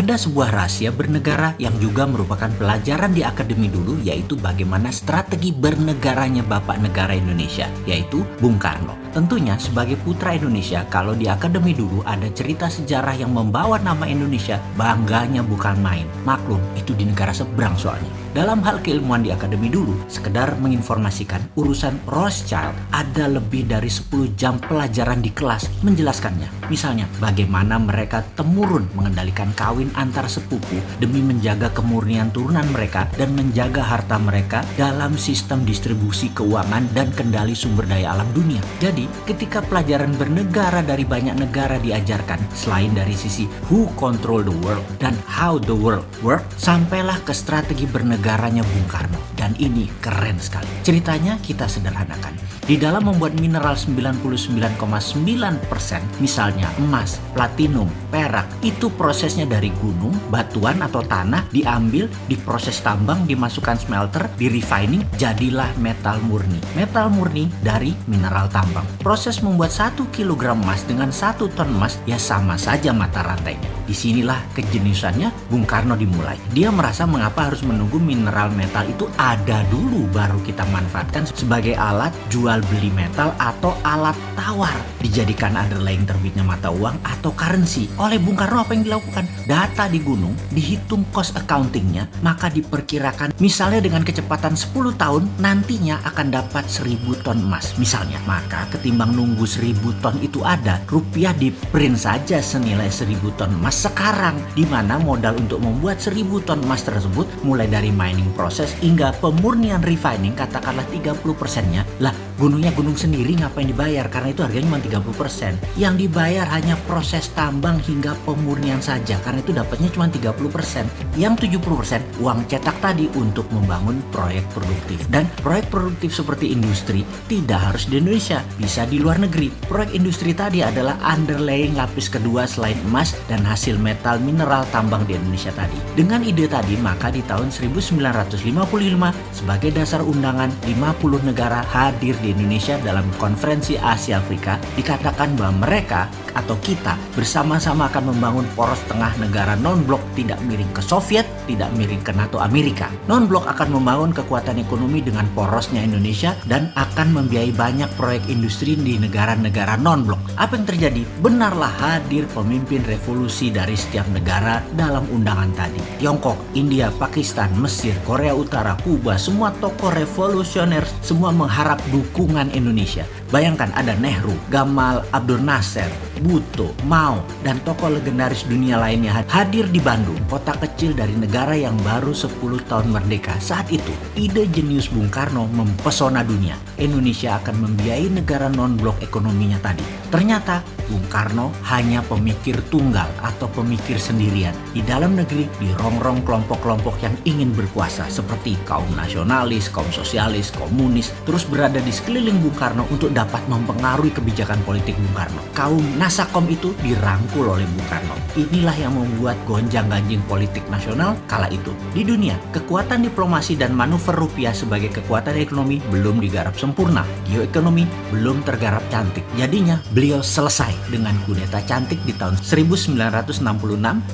Ada sebuah rahasia bernegara yang juga merupakan pelajaran di akademi dulu, yaitu bagaimana strategi bernegaranya Bapak Negara Indonesia, yaitu Bung Karno. Tentunya sebagai putra Indonesia, kalau di akademi dulu ada cerita sejarah yang membawa nama Indonesia, bangganya bukan main. Maklum, itu di negara seberang soalnya. Dalam hal keilmuan di akademi dulu, sekedar menginformasikan urusan Rothschild, ada lebih dari 10 jam pelajaran di kelas menjelaskannya. Misalnya, bagaimana mereka temurun mengendalikan kawin antar sepupu demi menjaga kemurnian turunan mereka dan menjaga harta mereka dalam sistem distribusi keuangan dan kendali sumber daya alam dunia. Jadi, ketika pelajaran bernegara dari banyak negara diajarkan, selain dari sisi who control the world dan how the world work, sampailah ke strategi bernegaranya Bung Karno. Dan ini keren sekali. Ceritanya kita sederhanakan. Di dalam membuat mineral 99,9%, misalnya emas, platinum, perak, itu prosesnya dari gunung, batuan atau tanah diambil, diproses tambang, dimasukkan smelter, di refining, jadilah metal murni. Metal murni dari mineral tambang. Proses membuat 1 kg emas dengan 1 ton emas ya sama saja mata rantainya. Disinilah kejeniusannya Bung Karno dimulai. Dia merasa mengapa harus menunggu mineral metal itu ada dulu baru kita manfaatkan sebagai alat jual beli metal atau alat tawar, dijadikan underlying terbitnya mata uang atau currency. Oleh Bung Karno apa yang dilakukan? Data di gunung, dihitung cost accountingnya, maka diperkirakan misalnya dengan kecepatan 10 tahun nantinya akan dapat 1000 ton emas misalnya. Maka ketimbang nunggu 1000 ton itu ada, rupiah di print saja senilai 1000 ton emas sekarang, di mana modal untuk membuat 1000 ton emas tersebut mulai dari mining proses hingga pemurnian refining, katakanlah 30%-nya lah. Gunungnya gunung sendiri ngapain dibayar, karena itu harganya cuma 30%. Yang dibayar hanya proses tambang hingga pemurnian saja, karena itu dapatnya cuma 30%. Yang 70% uang cetak tadi untuk membangun proyek produktif. Dan proyek produktif seperti industri tidak harus di Indonesia, bisa di luar negeri. Proyek industri tadi adalah underlying lapis kedua selain emas dan hasil metal mineral tambang di Indonesia tadi. Dengan ide tadi, maka di tahun 1955 sebagai dasar undangan 50 negara hadir di Indonesia dalam konferensi Asia Afrika, dikatakan bahwa mereka atau kita bersama-sama akan membangun poros tengah negara non-blok, tidak miring ke Soviet, tidak miring ke NATO Amerika. Non-blok akan membangun kekuatan ekonomi dengan porosnya Indonesia dan akan membiayai banyak proyek industri di negara-negara non-blok. Apa yang terjadi? Benarlah hadir pemimpin revolusi dari setiap negara dalam undangan tadi. Tiongkok, India, Pakistan, Mesir, Korea Utara, Kuba, semua tokoh revolusioner semua mengharap dukungan Indonesia. Bayangkan ada Nehru, Gamal Abdel Nasser, Bhutto, Mao, dan tokoh legendaris dunia lainnya hadir di Bandung, kota kecil dari negara yang baru 10 tahun merdeka. Saat itu, ide jenius Bung Karno mempesona dunia. Indonesia akan membiayai negara non-blok ekonominya tadi. Ternyata, Bung Karno hanya pemikir tunggal atau pemikir sendirian. Di dalam negeri dirongrong kelompok-kelompok yang ingin berkuasa seperti kaum nasionalis, kaum sosialis, komunis, terus berada di sekeliling Bung Karno untuk dapat mempengaruhi kebijakan politik Bung Karno. Kaum Nasakom itu dirangkul oleh Bung Karno. Inilah yang membuat gonjang-ganjing politik nasional kala itu. Di dunia, kekuatan diplomasi dan manuver rupiah sebagai kekuatan ekonomi belum digarap sempurna. Geoekonomi belum tergarap cantik. Jadinya, beliau selesai dengan kudeta cantik di tahun 1966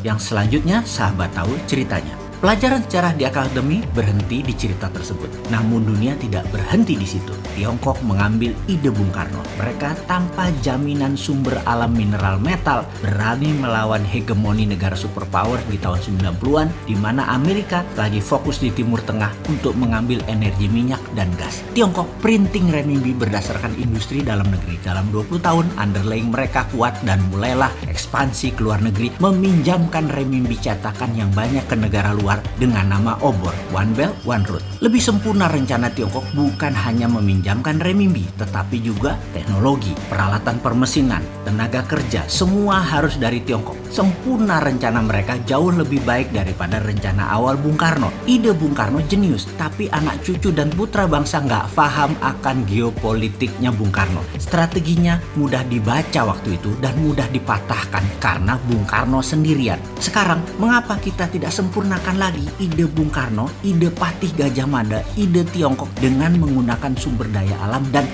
yang selanjutnya sahabat tahu ceritanya. Pelajaran sejarah di akademi berhenti di cerita tersebut. Namun dunia tidak berhenti di situ. Tiongkok mengambil ide Bung Karno. Mereka tanpa jaminan sumber alam mineral metal berani melawan hegemoni negara superpower di tahun 90-an, di mana Amerika lagi fokus di Timur Tengah untuk mengambil energi minyak dan gas. Tiongkok printing renminbi berdasarkan industri dalam negeri. Dalam 20 tahun underlying mereka kuat dan mulailah ekspansi ke luar negeri, meminjamkan renminbi cetakan yang banyak ke negara luar dengan nama obor, One Belt, One Road. Lebih sempurna rencana Tiongkok bukan hanya meminjamkan renminbi, tetapi juga teknologi, peralatan permesinan, tenaga kerja, semua harus dari Tiongkok. Sempurna rencana mereka jauh lebih baik daripada rencana awal Bung Karno. Ide Bung Karno jenius, tapi anak cucu dan putra para bangsa nggak paham akan geopolitiknya Bung Karno. Strateginya mudah dibaca waktu itu dan mudah dipatahkan karena Bung Karno sendirian. Sekarang, mengapa kita tidak sempurnakan lagi ide Bung Karno, ide Patih Gajah Mada, ide Tiongkok dengan menggunakan sumber daya alam dan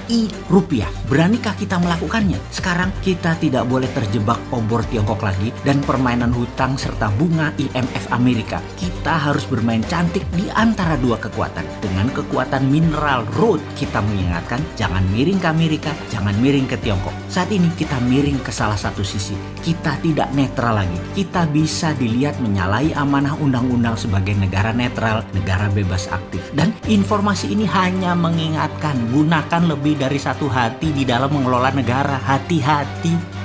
rupiah? Beranikah kita melakukannya? Sekarang kita tidak boleh terjebak obor Tiongkok lagi dan permainan hutang serta bunga IMF Amerika. Kita harus bermain cantik di antara dua kekuatan. Dengan kekuatan mineral road, kita mengingatkan jangan miring ke Amerika, jangan miring ke Tiongkok. Saat ini kita miring ke salah satu sisi. Kita tidak netral lagi. Kita bisa dilihat menyalahi amanah undang-undang sebagai negara netral, negara bebas aktif. Dan informasi ini hanya mengingatkan, gunakan lebih dari satu hati di dalam mengelola negara. Hati-hati.